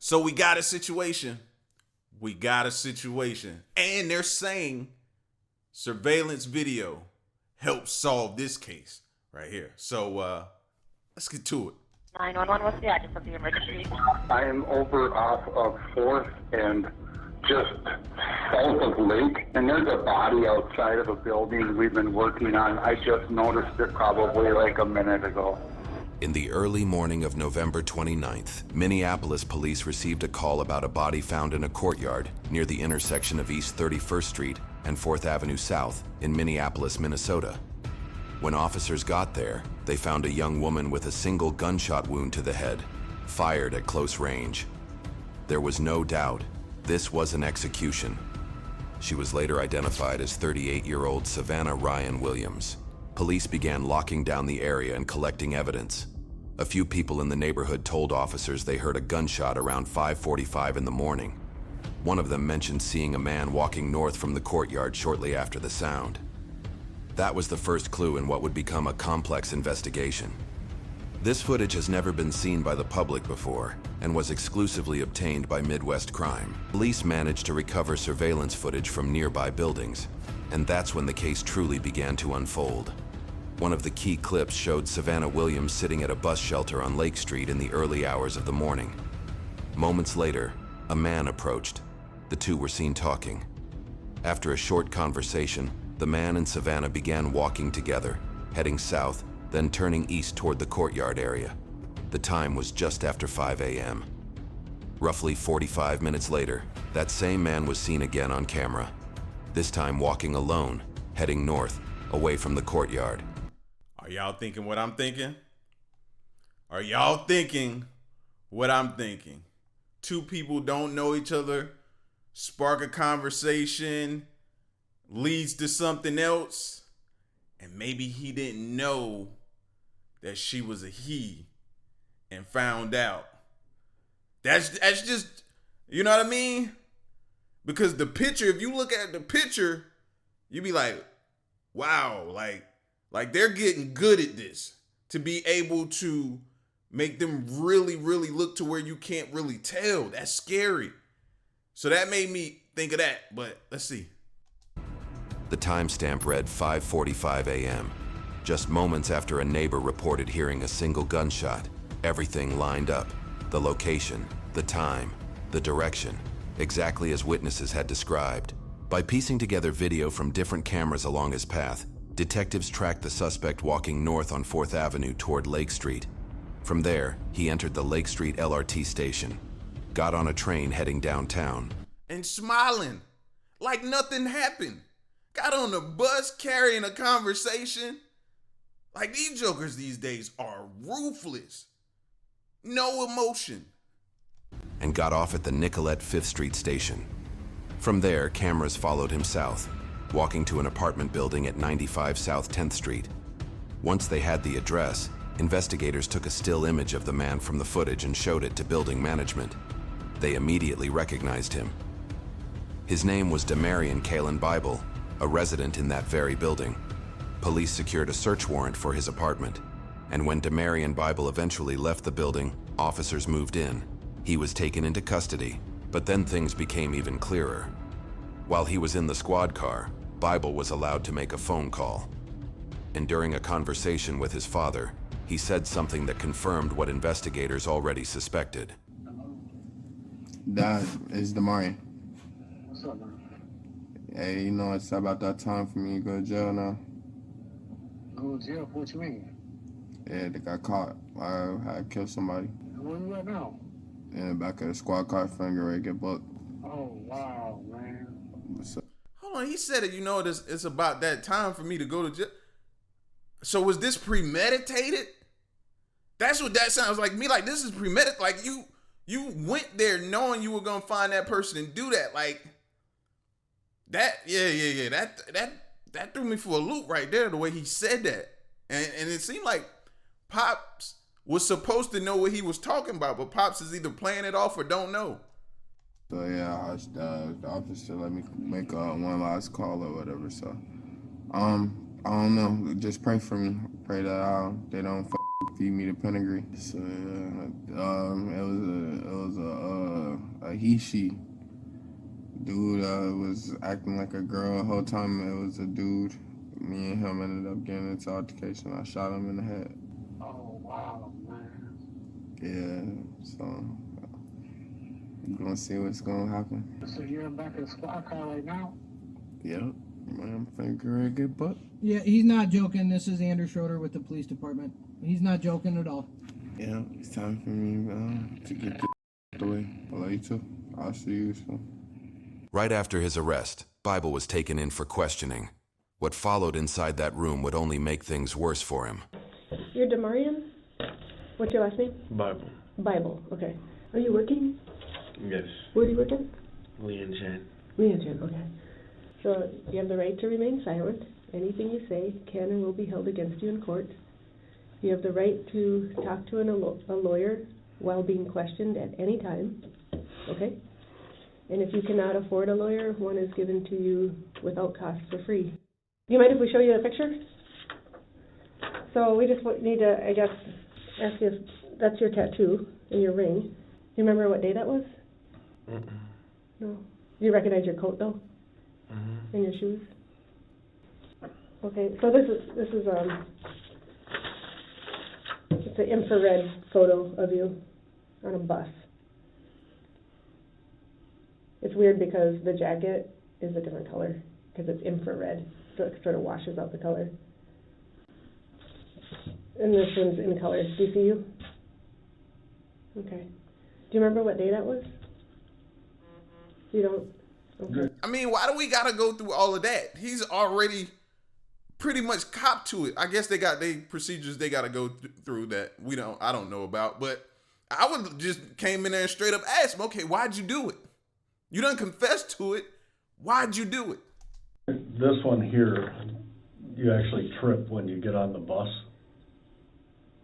So we got a situation. We got a situation. And they're saying surveillance video helps solve this case right here. So let's get to it. 911, what's the address of the emergency? I am over off of 4th and just south of Lake, and there's a body outside of a building we've been working on. I just noticed it probably like a minute ago. In the early morning of November 29th, Minneapolis police received a call about a body found in a courtyard near the intersection of East 31st Street and 4th Avenue South in Minneapolis, Minnesota. When officers got there, they found a young woman with a single gunshot wound to the head, fired at close range. There was no doubt this was an execution. She was later identified as 38-year-old Savannah Ryan Williams. Police began locking down the area and collecting evidence. A few people in the neighborhood told officers they heard a gunshot around 5:45 in the morning. One of them mentioned seeing a man walking north from the courtyard shortly after the sound. That was the first clue in what would become a complex investigation. This footage has never been seen by the public before and was exclusively obtained by Midwest Crime. Police managed to recover surveillance footage from nearby buildings, and that's when the case truly began to unfold. One of the key clips showed Savannah Williams sitting at a bus shelter on Lake Street in the early hours of the morning. Moments later, a man approached. The two were seen talking. After a short conversation, the man and Savannah began walking together, heading south, then turning east toward the courtyard area. The time was just after 5 a.m. Roughly 45 minutes later, that same man was seen again on camera, this time walking alone, heading north, away from the courtyard. Are y'all thinking what I'm thinking? Are y'all thinking what I'm thinking? Two people don't know each other, spark a conversation, leads to something else, and maybe he didn't know that she was a he and found out. That's just, you know what I mean? Because the picture, if you look at the picture, you be like, wow, like they're getting good at this to be able to make them really, really look to where you can't really tell. That's scary. So that made me think of that, but let's see. The timestamp read 5:45 a.m., just moments after a neighbor reported hearing a single gunshot. Everything lined up. The location, the time, the direction, exactly as witnesses had described. By piecing together video from different cameras along his path, detectives tracked the suspect walking north on 4th Avenue toward Lake Street. From there, he entered the Lake Street LRT station, got on a train heading downtown. And smiling like nothing happened. Got on the bus carrying a conversation. Like these jokers these days are ruthless. No emotion. And got off at the Nicollet 5th Street station. From there, cameras followed him south, walking to an apartment building at 95 South 10th Street. Once they had the address, investigators took a still image of the man from the footage and showed it to building management. They immediately recognized him. His name was Demarion Kalen Bible, a resident in that very building. Police secured a search warrant for his apartment, and when Demarion Bible eventually left the building, officers moved in. He was taken into custody, but then things became even clearer. While he was in the squad car, Bible was allowed to make a phone call. And during a conversation with his father, he said something that confirmed what investigators already suspected. Dad, it's Demarion. What's up, man? Hey, you know, it's about that time for me to go to jail now. Go to jail for what you mean? Yeah, they got caught. I had killed somebody. Where you at now? In the back of the squad car, finger ready to get booked. Oh, wow, man. So, Hold on, he said it, it's about that time for me to go to jail. So was this premeditated? That's what that sounds like to me. Like this is premeditated. Like you went there knowing you were gonna find that person and do that. Like that, yeah. That threw me for a loop right there, the way he said that. And it seemed like Pops was supposed to know what he was talking about, but Pops is either playing it off or don't know. so yeah, I asked the officer let me make one last call or whatever. So, I don't know. Just pray for me. Pray that they don't feed me the pedigree. So yeah, it was a she. Dude was acting like a girl the whole time. It was a dude. Me and him ended up getting into altercation. I shot him in the head. Oh, wow, man. Yeah, so we're gonna see what's gonna happen. So you're back in the squad car right now? Yep, I'm finna get booked. Yeah, he's not joking. This is Andrew Schroeder with the police department. He's not joking at all. Yeah, it's time for me to get this away. I love you too. I'll see you soon. Right after his arrest, Bible was taken in for questioning. What followed inside that room would only make things worse for him. You're Demarian? What's your last name? Bible. Bible, okay. Are you working? Yes. Where do you work at? Leon Chan. Leon, okay. So you have the right to remain silent. Anything you say can and will be held against you in court. You have the right to talk to a lawyer while being questioned at any time, okay? And if you cannot afford a lawyer, one is given to you without cost for free. Do you mind if we show you a picture? So we just need to, I guess, ask you if that's your tattoo in your ring. Do you remember what day that was? Mm-mm. No. Do you recognize your coat though? Mm-hmm. And your shoes? Okay, so this is it's an infrared photo of you on a bus. It's weird because the jacket is a different color because it's infrared, so it sort of washes out the color. And this one's in color. Do you see you? Okay. Do you remember what day that was? You don't? Okay. I mean, why do we gotta go through all of that? He's already pretty much copped to it. I guess they got procedures they gotta go through that I don't know about. But I would just came in there and straight up asked him, okay, why'd you do it? You done confessed to it. Why'd you do it? This one here, you actually trip when you get on the bus.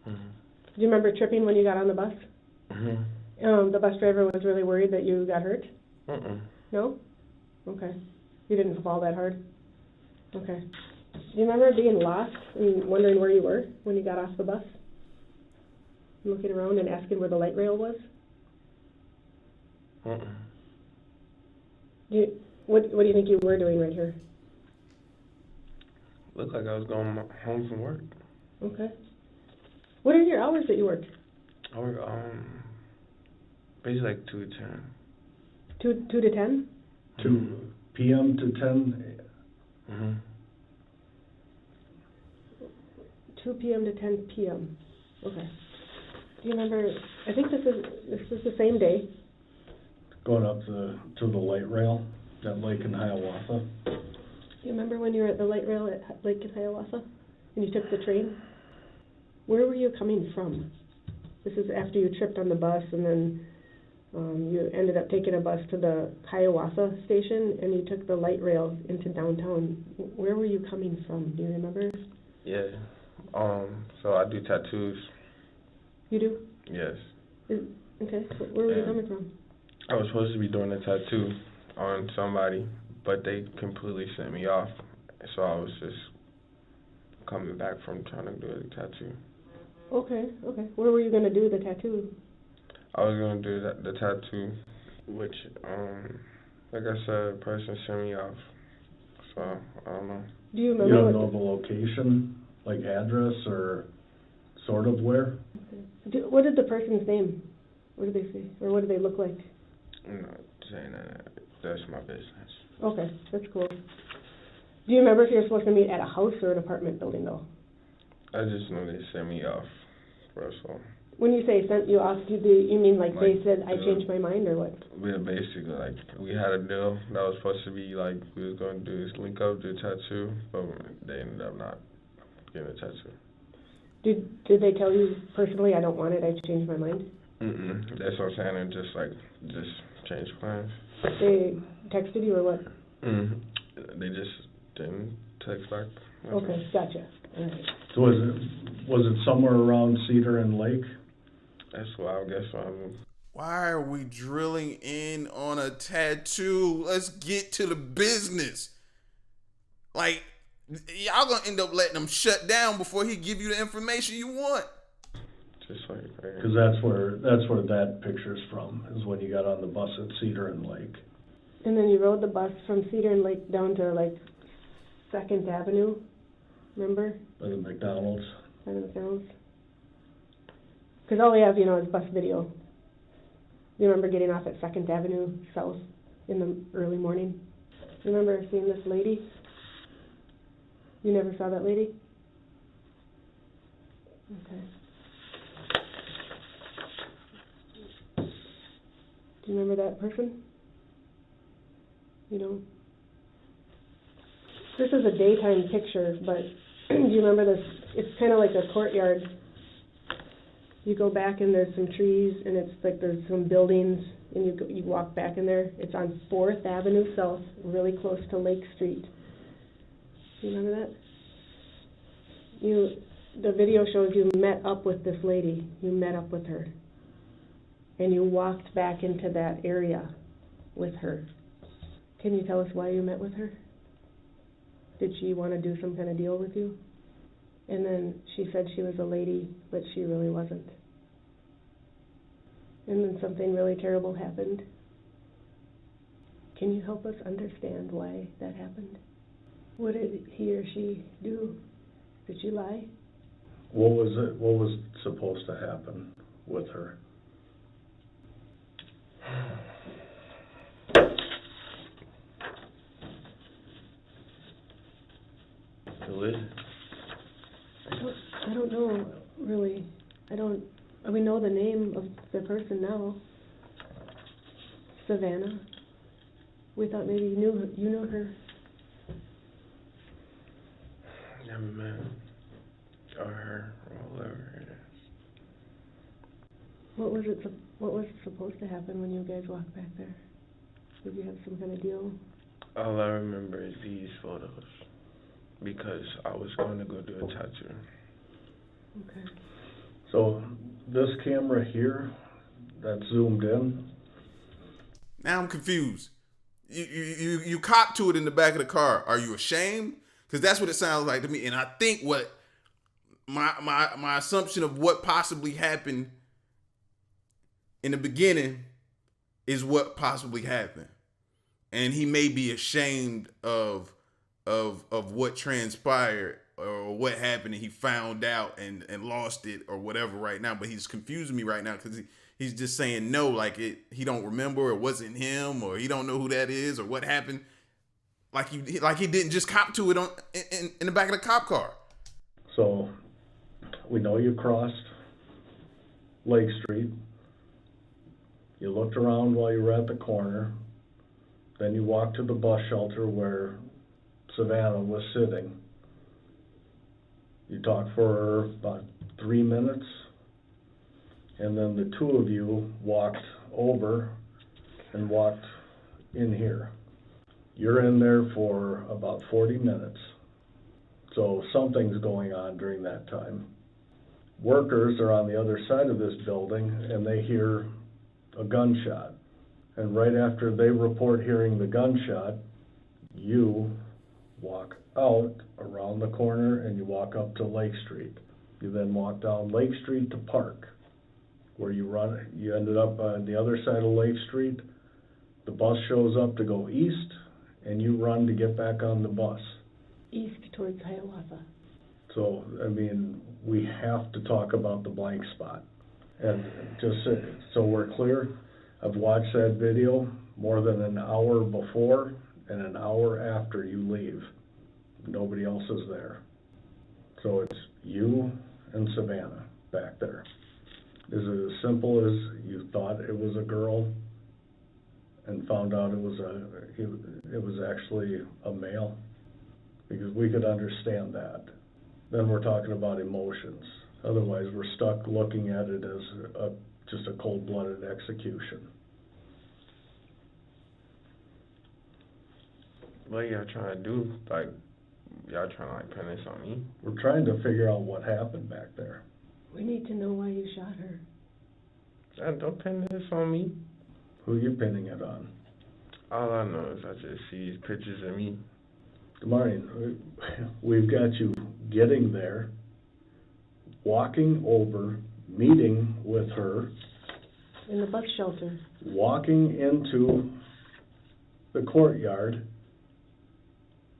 Mm-hmm. Do you remember tripping when you got on the bus? Mm-hmm. The bus driver was really worried that you got hurt? Mm-mm. No? Okay. You didn't fall that hard? Okay. Do you remember being lost and wondering where you were when you got off the bus? Looking around and asking where the light rail was? Mm-mm. What do you think you were doing right here? Looked like I was going home from work. Okay. What are your hours that you work? I work, basically like 2 to 10. 2 to 10? 2 p.m. to 10. Mm-hmm. 2 p.m. to 10 p.m. Okay. Do you remember, I think this is the same day. Going up to the light rail, that lake in Hiawatha. Do you remember when you were at the light rail at Lake in Hiawatha and you took the train? Where were you coming from? This is after you tripped on the bus and then you ended up taking a bus to the Hiawatha station and you took the light rail into downtown. Where were you coming from? Do you remember? Yeah. So I do tattoos. You do? Yes. Okay. Where were you coming from? I was supposed to be doing a tattoo on somebody, but they completely sent me off. So I was just coming back from trying to do a tattoo. Okay. Where were you going to do the tattoo? I was going to do the tattoo, which, like I said, the person sent me off. So, I don't know. Do you You remember don't know the location, like address or sort of where? What did the person's name? What did they say? Or what did they look like? I'm not saying that. That's my business. Okay, that's cool. Do you remember if you were supposed to meet at a house or an apartment building, though? I just know they sent me off, bro, so. When you say sent you off, you mean like they said, I changed my mind, or what? Yeah, basically, like, we had a deal that was supposed to be, like, we was going to do this link up, do a tattoo, but they ended up not getting a tattoo. Did they tell you personally, I don't want it, I changed my mind? That's what I'm saying, and just change plans. They texted you or what? They just didn't text back. Okay, gotcha. All right. So was it somewhere around Cedar and Lake? That's what I guess I'm. Why are we drilling in on a tattoo? Let's get to the business. Like, y'all gonna end up letting him shut down before he give you the information you want. just like right here. Cause that's where that picture's from, is when you got on the bus at Cedar and Lake. And then you rode the bus from Cedar and Lake down to like 2nd Avenue, remember? By the McDonald's. By the McDonald's. Because all we have, is bus video. You remember getting off at 2nd Avenue South in the early morning? Remember seeing this lady? You never saw that lady? Okay. Do you remember that person? You don't? This is a daytime picture, but do you remember this? It's kind of like a courtyard. You go back and there's some trees, and it's like there's some buildings, and you walk back in there. It's on 4th Avenue South, really close to Lake Street. Do you remember that? The video shows you met up with this lady. You met up with her. And you walked back into that area with her. Can you tell us why you met with her? Did she want to do some kind of deal with you? And then she said she was a lady, but she really wasn't. And then something really terrible happened. Can you help us understand why that happened? What did he or she do? Did she lie? What was supposed to happen with her? Who is it? I don't know, really. We know the name of the person now. Savannah. We thought maybe you knew her. Never met or her or whatever it is. What was supposed to happen when you guys walked back there? Did you have some kind of deal? All I remember is these photos because I was going to go do a tattoo. Okay. So this camera here that's zoomed in. Now I'm confused. You cop to it in the back of the car. Are you ashamed? Because that's what it sounds like to me. And I think what my assumption of what possibly happened in the beginning is what possibly happened. And he may be ashamed of what transpired or what happened, and he found out and lost it or whatever right now. But he's confusing me right now because he's just saying no, like he don't remember or it wasn't him or he don't know who that is or what happened. Like he didn't just cop to it in the back of the cop car. So we know you crossed Lake Street. You looked around while you were at the corner. Then you walked to the bus shelter where Savannah was sitting. You talked for about 3 minutes, and then the two of you walked over and walked in here. You're in there for about 40 minutes, so something's going on during that time. Workers are on the other side of this building, and they hear a gunshot. And right after they report hearing the gunshot, you walk out around the corner and you walk up to Lake Street. You then walk down Lake Street to Park, where you ended up on the other side of Lake Street. The bus shows up to go east, and you run to get back on the bus. East towards Hiawatha. So, I mean, we have to talk about the blank spot. And just so we're clear, I've watched that video more than an hour before and an hour after you leave. Nobody else is there. So it's you and Savannah back there. Is it as simple as you thought it was a girl and found out it was actually a male? Because we could understand that. Then we're talking about emotions. Otherwise, we're stuck looking at it as just a cold-blooded execution. What y'all trying to do? Like, y'all trying to pin this on me? We're trying to figure out what happened back there. We need to know why you shot her. Don't pin this on me. Who are you pinning it on? All I know is I just see these pictures of me. We've got you getting there, walking over meeting with her, In the bus shelter. walking into the courtyard.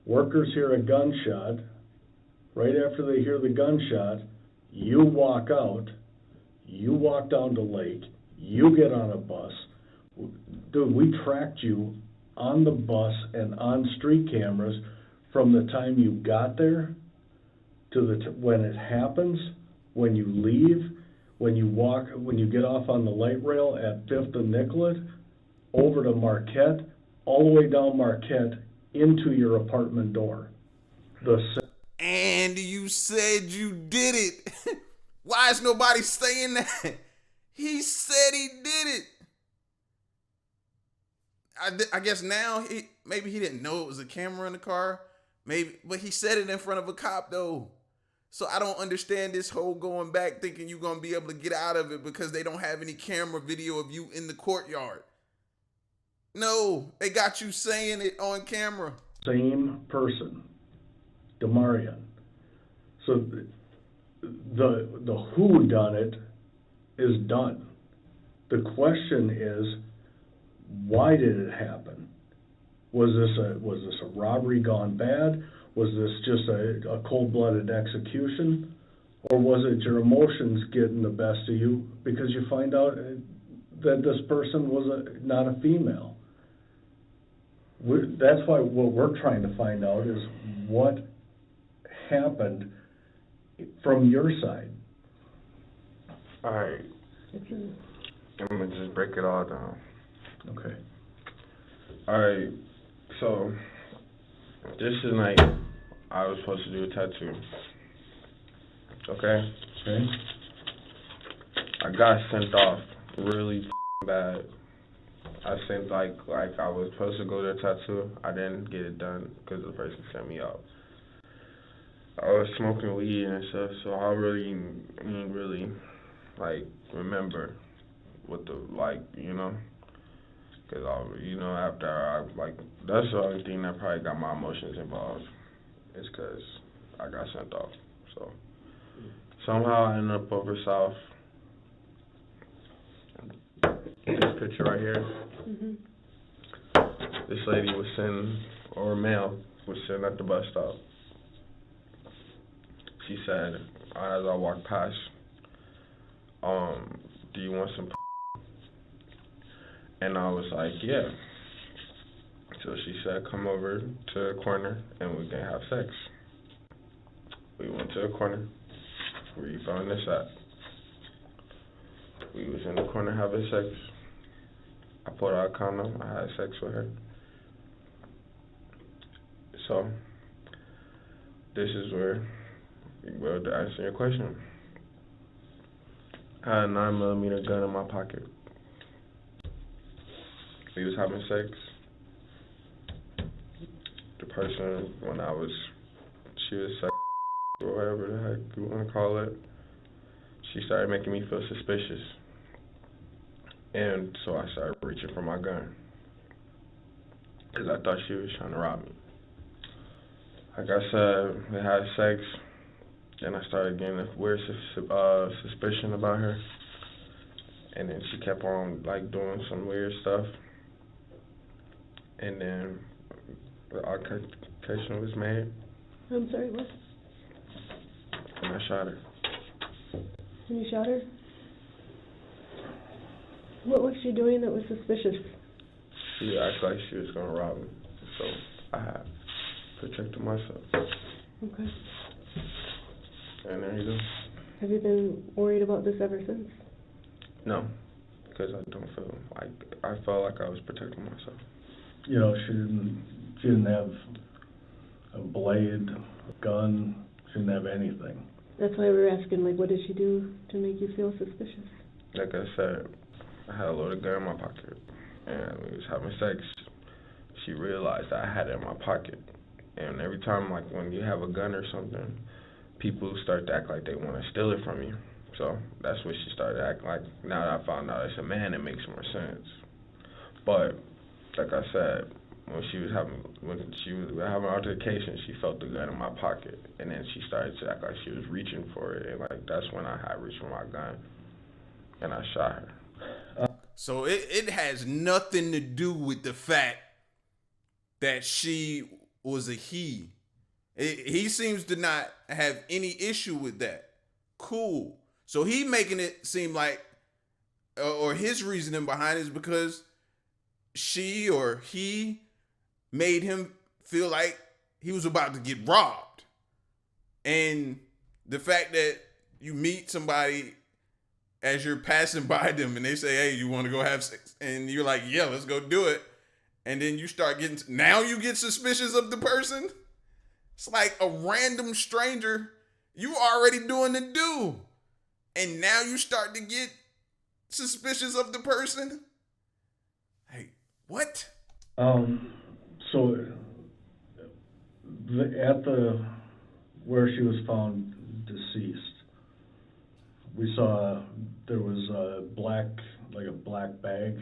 Workers hear a gunshot. Right after they hear the gunshot, you walk out, you walk down to Lake, you get on a bus. Dude, we tracked you on the bus and on street cameras from the time you got there to when it happens, when you leave, when you get off on the light rail at 5th and Nicollet, over to Marquette, all the way down Marquette into your apartment door. And you said you did it. Why is nobody saying that? He said he did it. I guess now maybe he didn't know it was a camera in the car. Maybe, but he said it in front of a cop though. So I don't understand this whole going back thinking you're gonna be able to get out of it because they don't have any camera video of you in the courtyard. No, they got you saying it on camera. Same person, Demarion. So the who done it is done. The question is, why did it happen? Was this a robbery gone bad? Was this just a cold-blooded execution? Or was it your emotions getting the best of you because you find out that this person was not a female? That's why what we're trying to find out is what happened from your side. All right. I'm gonna just break it all down. Okay. All right. So this is night I was supposed to do a tattoo. Okay. Okay. I got sent off really bad. I sent like I was supposed to go to a tattoo. I didn't get it done because the person sent me out. I was smoking weed and stuff, so I really didn't really like remember what the because after I that's the only thing that probably got my emotions involved is because I got sent off. So somehow I ended up over south. This picture right here. Mm-hmm. This lady was sitting, or male was sitting at the bus stop. She said, as I walked past, do you want some? And I was like, yeah. So she said, come over to the corner and we can have sex. We went to the corner. Where you found this at? We was in the corner having sex. I pulled out a condom. I had sex with her. So this is where to answer your question. I had a 9mm gun in my pocket. We was having sex. The person, she was sex or whatever the heck you want to call it, she started making me feel suspicious. And so I started reaching for my gun. Because I thought she was trying to rob me. Like I said, we had sex. Then I started getting a weird suspicion about her. And then she kept on doing some weird stuff. And then the altercation was made. I'm sorry, what? And I shot her. And you shot her? What was she doing that was suspicious? She acted like she was going to rob me. So I had protected myself. Okay. And there you go. Have you been worried about this ever since? No, because I don't feel I felt like I was protecting myself. You know, she didn't have a blade, a gun, she didn't have anything. That's why we were asking, what did she do to make you feel suspicious? Like I said, I had a loaded gun in my pocket, and we was having sex. She realized I had it in my pocket, and every time, when you have a gun or something, people start to act like they want to steal it from you. So that's what she started acting like. Now that I found out it's a man, it makes more sense. But like I said, when she was having altercation, she felt the gun in my pocket, and then she started to act like she was reaching for it, and that's when I had reached for my gun. and I shot her. So it has nothing to do with the fact that she was a he. He seems to not have any issue with that. Cool. So he making it seem like, or his reasoning behind it is because she or he made him feel like he was about to get robbed. And the fact that you meet somebody as you're passing by them and they say, hey, you want to go have sex? And you're like, yeah, let's go do it. And then you start getting, now you get suspicious of the person. It's like a random stranger you already doing the do. And now you start to get suspicious of the person. Hey, what? So at the where she was found deceased, we saw there was a black bag,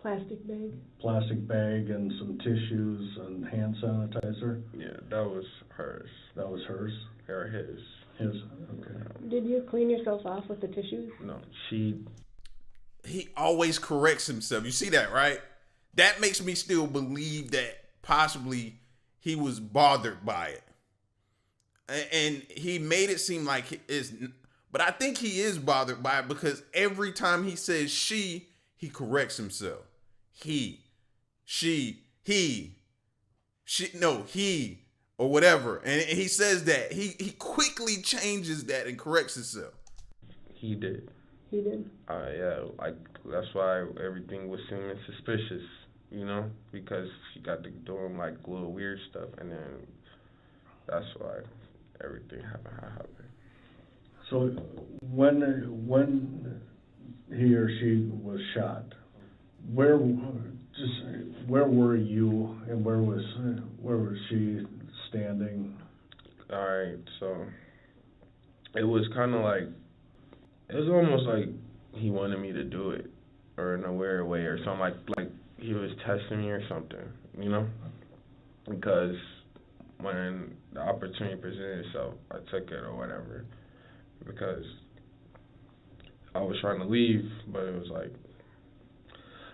plastic bag, and some tissues and hand sanitizer. Yeah, that was hers. That was hers? Or his. His, okay. Did you clean yourself off with the tissues? No, He always corrects himself. You see that, right? That makes me still believe that possibly he was bothered by it. And he made it seem like it is, but I think he is bothered by it because every time he says she, he corrects himself. He, or whatever. And he says that. He quickly changes that and corrects himself. He did. He did? Yeah, like, that's why everything was seeming suspicious, you know? Because she got to doing, like, little weird stuff, and then that's why everything happened how it happened. So when he or she was shot, where were you and where was she standing? All right, so it was kind of like, it was almost like he wanted me to do it, or in a weird way, or something like he was testing me or something, you know? Because when the opportunity presented itself, I took it or whatever, because I was trying to leave, but it was like,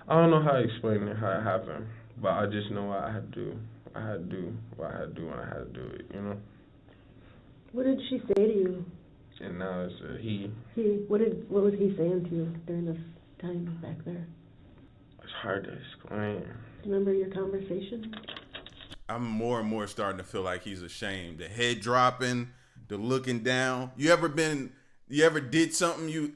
I don't know how to explain it, how it happened, but I just know what I had to do. I had to do what I had to do when I had to do it, you know? What did she say to you? And now it's a he. What was he saying to you during this time back there? It's hard to explain. Do you remember your conversation? I'm more and more starting to feel like he's ashamed. The head dropping, the looking down. You ever did something you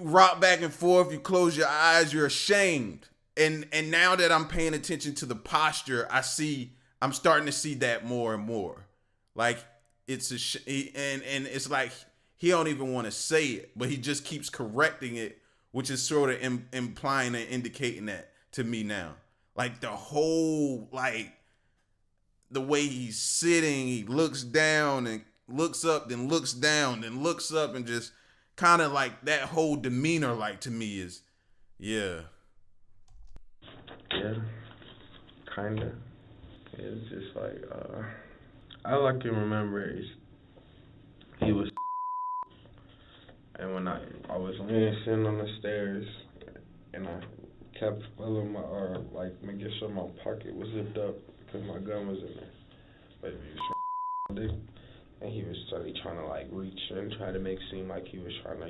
rock back and forth, you close your eyes, you're ashamed. And now that I'm paying attention to the posture, I'm starting to see that more and more. Like it's and it's like he don't even want to say it, but he just keeps correcting it, which is sort of implying and indicating that to me now. Like the whole, like the way he's sitting, he looks down and looks up, then looks down, then looks up, and just kind of like that whole demeanor, like to me is, yeah. Yeah, kind of. It's just like, all I can remember is he was, and when I was sitting on the stairs, and I kept feeling making sure my pocket was zipped up because my gun was in there. But he was and he was trying to like reach and try to make it seem like he was trying to,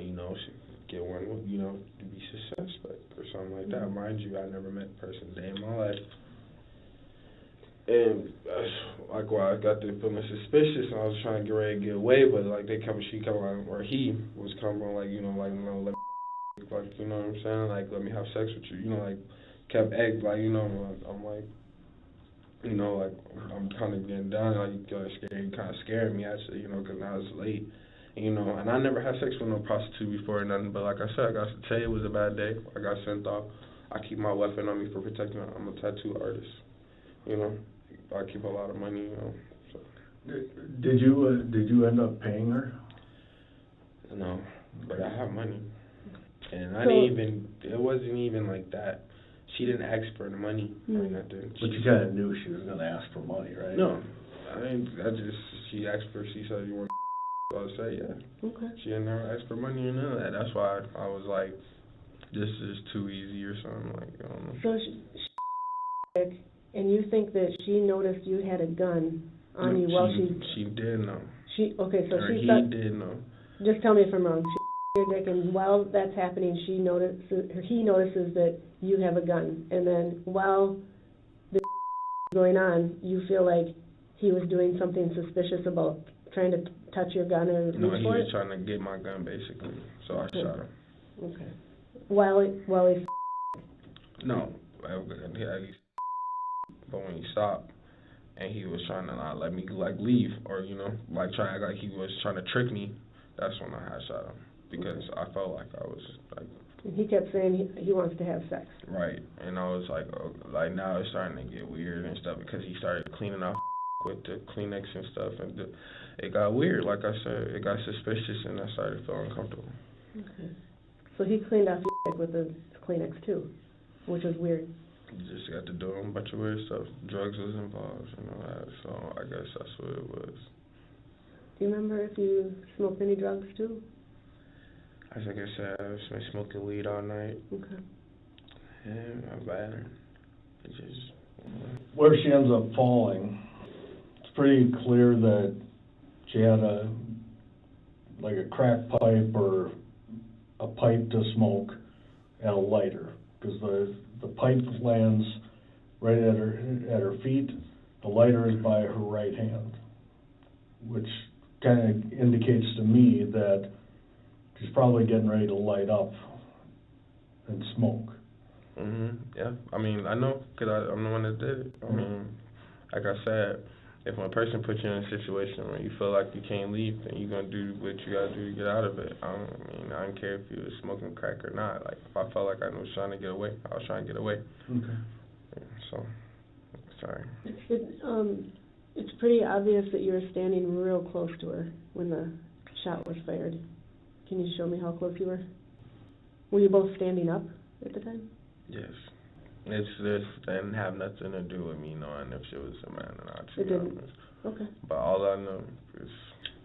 get one, to be successful or something like that. Mind you, I never met a person a day in my life. And I got to feeling suspicious, and I was trying to get ready to get away, but like he was coming on, let me, like, you know what I'm saying, like, let me have sex with you, like, kept egg, like, I'm like, like, I'm kind of getting down, like, you kind of scared me, actually, because now it's late, and I never had sex with no prostitute before or nothing, but like I said, I got to tell you, it was a bad day. I got sent off. I keep my weapon on me for protection. I'm a tattoo artist, I keep a lot of money, so. Did you end up paying her? No, but I have money. And it wasn't even like that. She didn't ask for the money or nothing. But you kind of knew she was going to ask for money, right? No. She asked for, she said, you want I say, yeah. Okay. She didn't never ask for money or none of that. That's why I was like, this is too easy or something. Like, I don't know. So and you think that she noticed you had a gun on you while She did know. Okay, so or she he thought, did know. just tell me if I'm wrong. Your dick, and while that's happening, he notices that you have a gun, and then while the going on, you feel like he was doing something suspicious about trying to touch your gun or reach No, he for was it? trying to get my gun basically, so I shot him. Okay. While he No, but when he stopped and he was trying to not let me like leave or like try to act like he was trying to trick me, that's when I had shot him because I felt like I was like. he kept saying he wants to have sex. Right, and I was like, oh, like now it's starting to get weird and stuff because he started cleaning up with the Kleenex and stuff, and it got weird. Like I said, it got suspicious, and I started feeling uncomfortable. Okay. So he cleaned off your dick with the Kleenex too, which was weird. Just got to doing a bunch of weird stuff. Drugs was involved, that. So I guess that's what it was. Do you remember if you smoked any drugs too? As like I said, I've been smoking weed all night. Okay. And I'm bad. It just. Where she ends up falling, it's pretty clear that she had a crack pipe or a pipe to smoke and a lighter, because the pipe lands right at her feet. The lighter is by her right hand, which kind of indicates to me that she's probably getting ready to light up and smoke. Yeah. I mean, I know, because I'm the one that did it. I mean, like I said, if one person puts you in a situation where you feel like you can't leave, then you're going to do what you got to do to get out of it. I don't care if you was smoking crack or not. Like, if I felt like I was trying to get away, I was trying to get away. Okay. Yeah, so, sorry. It's pretty obvious that you were standing real close to her when the shot was fired. Can you show me how close you were? Were you both standing up at the time? Yes. This didn't have nothing to do with me knowing if she was a man or not. It didn't? Okay. But all I know is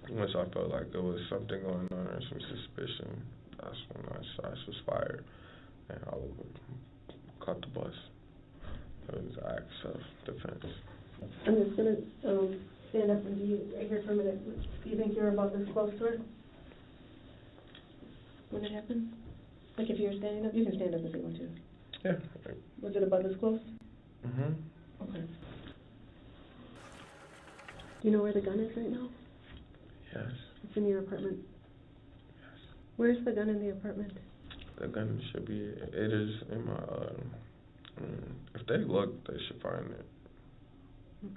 once I felt like there was something going on or some suspicion, that's when my shots was fired. And I caught the bus. It was an act of self-defense. I'm just going to stand up and be right here for a minute. Do you think you were about this close to her when it happened? Like if you were standing up? You can stand up if you want to. Yeah. Was it about this close? Okay. Do you know where the gun is right now? Yes. It's in your apartment. Yes. Where's the gun in the apartment? The gun should be, it is in my, if they look, they should find it.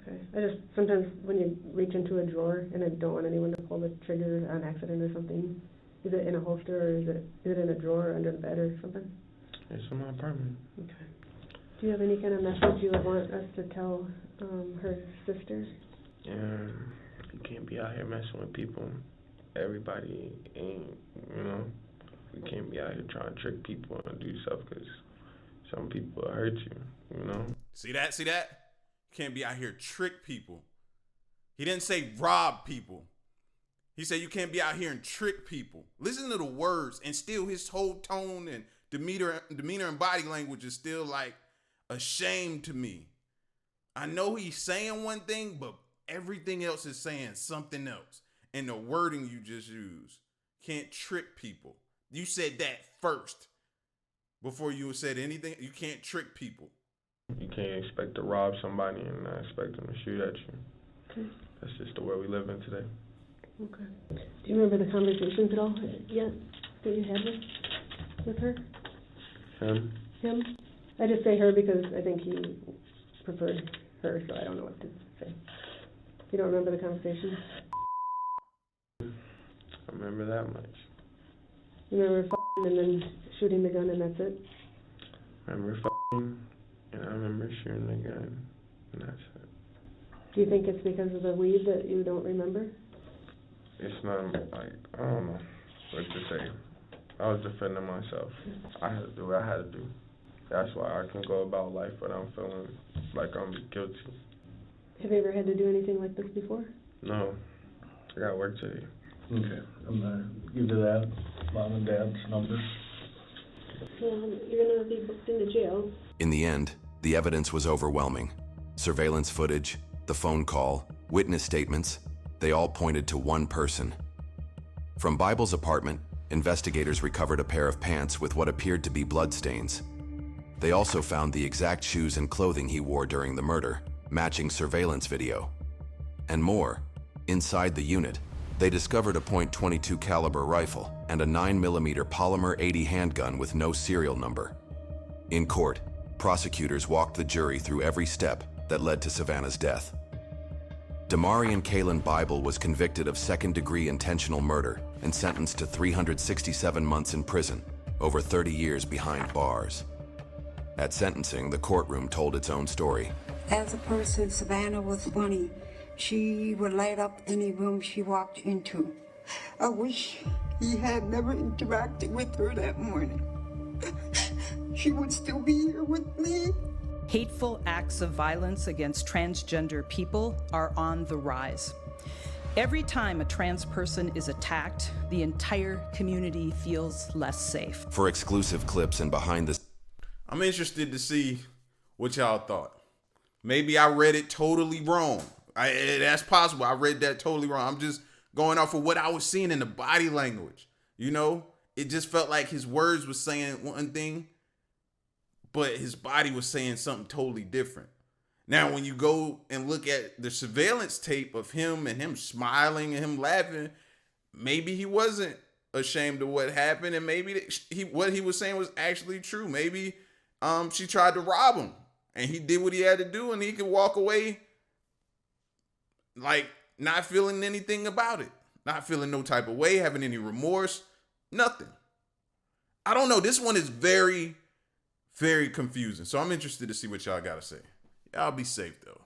Okay. I just, sometimes when you reach into a drawer and I don't want anyone to pull the trigger on accident or something, is it in a holster or is it in a drawer under the bed or something? It's in my apartment. Okay. Do you have any kind of message you would want us to tell her sister? You can't be out here messing with people. Everybody ain't, we can't be out here trying to trick people and do stuff because some people will hurt you, See that? You can't be out here trick people. He didn't say rob people. He said you can't be out here and trick people. Listen to the words, and still his whole tone and demeanor and body language is still like ashamed to me. I know he's saying one thing, but everything else is saying something else. And the wording you just used, can't trick people. You said that first before you said anything. You can't trick people. You can't expect to rob somebody and not expect them to shoot at you. Okay. That's just the world we live in today. Okay. Do you remember the conversations at all yet that you had with her? Him? I just say her because I think he preferred her, so I don't know what to say. You don't remember the conversation? I remember that much. You remember f***ing and then shooting the gun and that's it? I remember f***ing and I remember shooting the gun and that's it. Do you think it's because of the weed that you don't remember? It's not like, I don't know what to say. I was defending myself. I had to do what I had to do. That's why I can go about life without feeling like I'm guilty. Have you ever had to do anything like this before? No. I got work today. Okay, I'm gonna give you that, mom and dad's number. You're gonna be booked into jail. In the end, the evidence was overwhelming. Surveillance footage, the phone call, witness statements, they all pointed to one person. From Bible's apartment, investigators recovered a pair of pants with what appeared to be bloodstains. They also found the exact shoes and clothing he wore during the murder, matching surveillance video. And more, inside the unit, they discovered a .22 caliber rifle and a 9mm polymer 80 handgun with no serial number. In court, prosecutors walked the jury through every step that led to Savannah's death. Damarian Kalen Bible was convicted of second-degree intentional murder and sentenced to 367 months in prison, over 30 years behind bars. At sentencing, the courtroom told its own story. As a person, Savannah was funny. She would light up any room she walked into. I wish he had never interacted with her that morning. She would still be here with me. Hateful acts of violence against transgender people are on the rise. Every time a trans person is attacked, the entire community feels less safe. For exclusive clips and behind the... I'm interested to see what y'all thought. Maybe I read it totally wrong. That's possible. I read that totally wrong. I'm just going off of what I was seeing in the body language. You know, it just felt like his words was saying one thing, but his body was saying something totally different. Now, when you go and look at the surveillance tape of him and him smiling and him laughing, maybe he wasn't ashamed of what happened, and maybe what he was saying was actually true. Maybe she tried to rob him, and he did what he had to do, and he could walk away like not feeling anything about it, not feeling no type of way, having any remorse, nothing. I don't know. This one is very, very confusing. So I'm interested to see what y'all got to say. Y'all be safe, though.